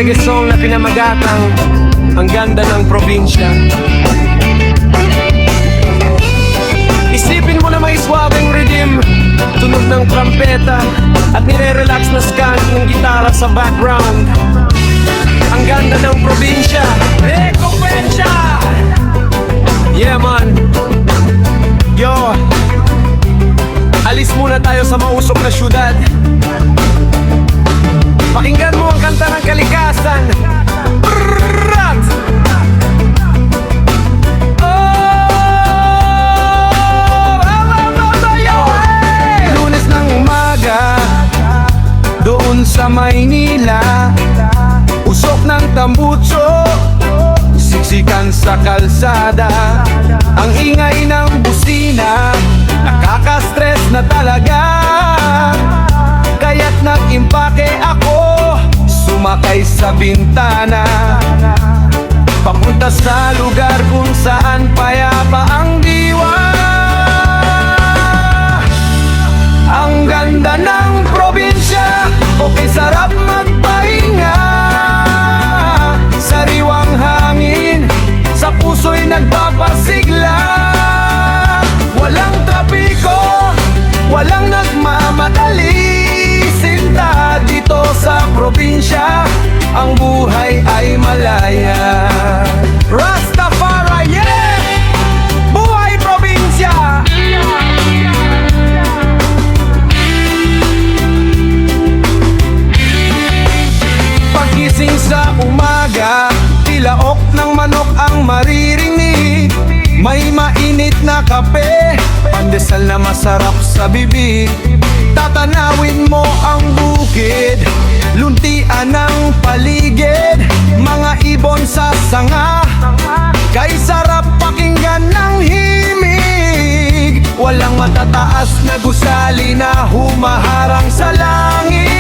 reggae song na pinamagatang ang ganda ng probinsya. Isipin mo na may swabing rhythm, tunog ng trumpeta at nire-relax na skank ng gitara sa background. Ang ganda ng probinsya, Recompensa! Yeah man. Yo, alis muna tayo sa mausok na syudad. Pakinggan mo ang kanta ng kalikasan. Brrrrat! Lunes ng umaga, doon sa Maynila, usok ng tambutso, siksikan sa kalsada. Ang ingay ng busina, nakaka-stress na talaga. Kaya't nag-impake ako, sumakay sa bintana, papunta sa lugar kung saan payapa ang diwa. Ang ganda ng probinsya, okay sarap magpahinga. Sariwang hangin, sa puso'y nagpapasigla. Walang trapiko, walang nagmamadali. Sinta dito sa probinsya, ang buhay ay malaya. Rastafari, yeah! Buhay probinsya! Pagising sa umaga, tilaok ng manok ang maririnig. May mainit na kape, pandesal na masarap sa bibig. Tatanawin mo ang bukid, luntian ng paligid. Mga ibon sa sanga, kay sarap pakinggan ng himig. Walang matataas na gusali na humaharang sa langit.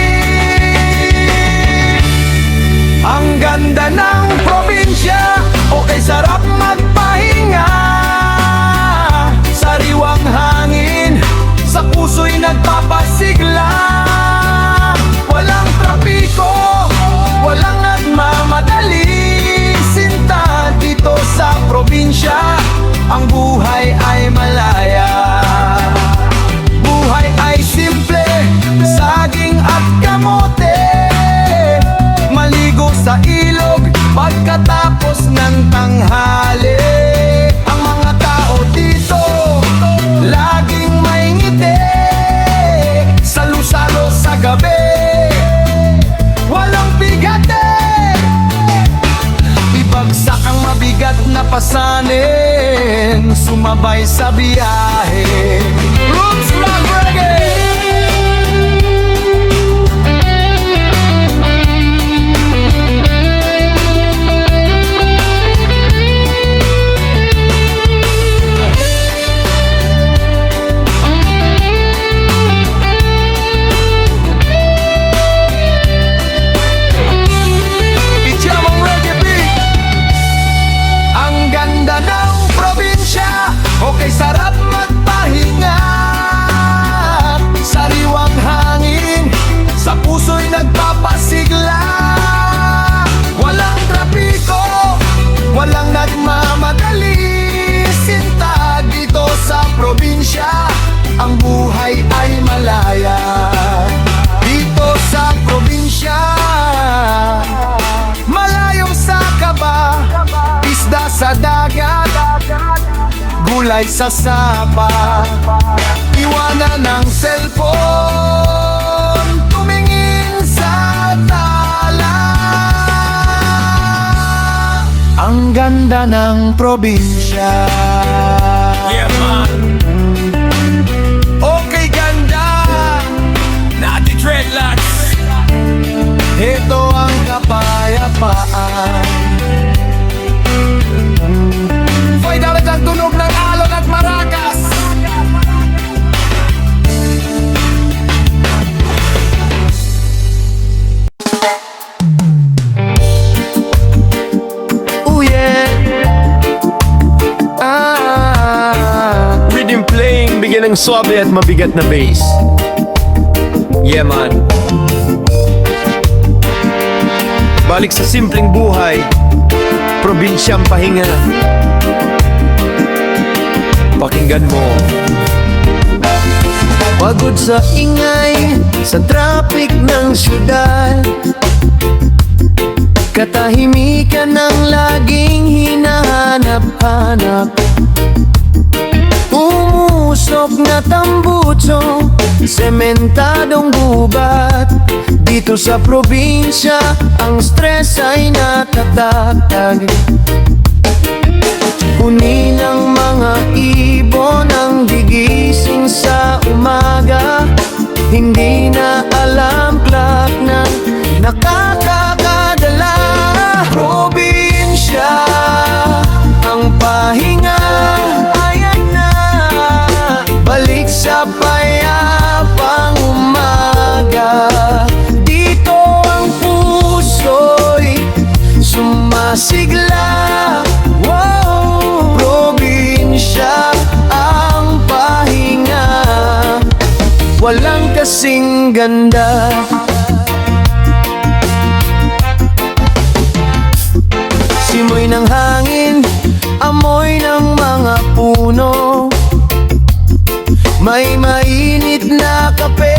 Ang ganda ng probinsya, okay sarap magpahinga. Sariwang hangin, sa puso'y nagpapasigla. Walang trapiko, walang nagmamadali. Sinta dito sa probinsya, ang buhay ay malaya. Buhay ay simple, saging at kamote. Maligo sa ilog pagkatapos ng tanghali. Ang mga tao dito laging may ngiti, salo-salo sa gabi, walang bigate. Ibagsak ang mabigat na pasanin, sumabay sa biyahe. Roots Rock Reggae! Okay, sarap magpahinga. Sariwang hangin, sa puso'y nagpapasigla. Walang trapiko, walang nagmamadali. Sinta dito sa probinsya, ang buhay ay malaya. Dito sa probinsya, malayong sa kaba, isda sa dagat, gulay sa sapa. Iwanan ng cellphone, tumingin sa tala. Ang ganda ng probinsya. Yeah man. Okay ganda, nati dreadlocks. Ito ang kapayapaan. Fay dapat ang tunog ng alon at maracas. Oh yeah. Rhythm playing, bigyan ng swabe at mabigat na bass. Yeah man. Balik sa simpleng buhay, probinsyang pahinga. Pakinggan mo. Pagod sa ingay, sa traffic ng syudad, katahimikan ng laging hinahanap-hanap. Umusok na tambuso, sementadong gubat. Dito sa probinsya, ang stress ay natatatag. Huni ng mga ibon ang gigising sa umaga. Hindi na alam clock na nakakakadala. Probinsya, ang pahinga, ayan na. Balik sa payapang umaga. Dito ang puso'y sumasigla. Wow, probinsya, ang pahinga, walang kasing ganda. Simoy ng hangin, amoy ng mga puno, may mainit na kape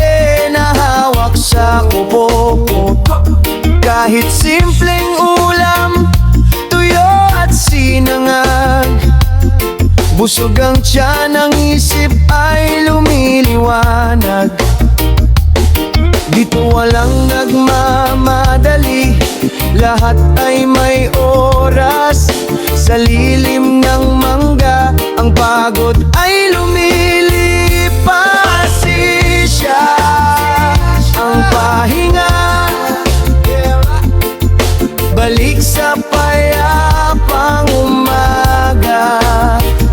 na hawak sa kubo. Kahit simpleng ulam, tuyo at sinangag, busog ang tiyan, ang isip ay lumiliwanag. Dito walang nagmamadali, lahat ay may oras. Sa lilim ng mangga, ang pagod ay lumilipas. Siya ang pahinga, balik sa payapang umaga.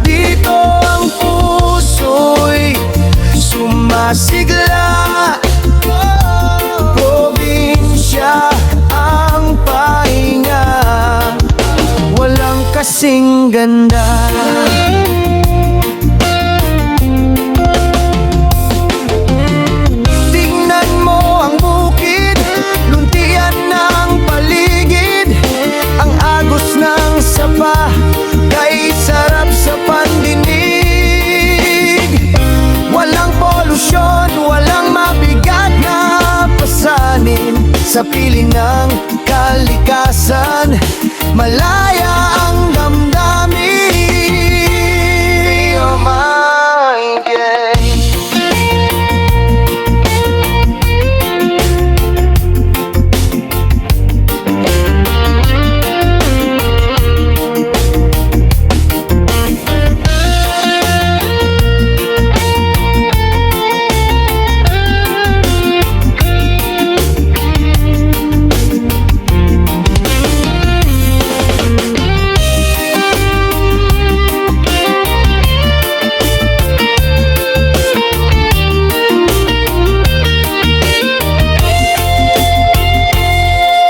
Dito ang puso'y sumasigla. Probinsya, ang pahinga, walang kasing ganda. Tingnan mo ang bukid, luntian ng paligid. Ang agos ng sapa, kay sarap sa pandinig. Walang polusyon, walang mabigat na pasanin. Sa piling ng kalikasan, malaya ang damdamin. Oh my God.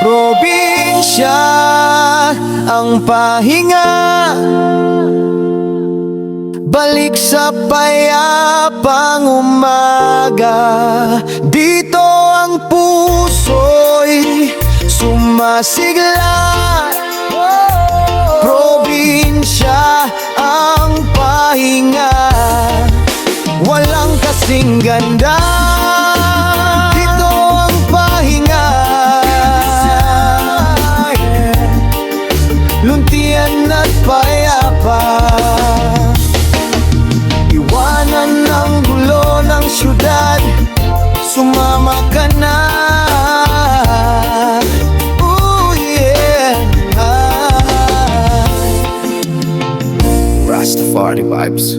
Probinsya, ang pahinga, balik sa payapang umaga. Dito ang puso'y sumasigla. Probinsya, ang pahinga, walang kasing ganda. Dito ang pahinga, luntian at payapa. Iwanan ng gulo ng syudad, sumama ka na. Ooh yeah. Rastafari vibes.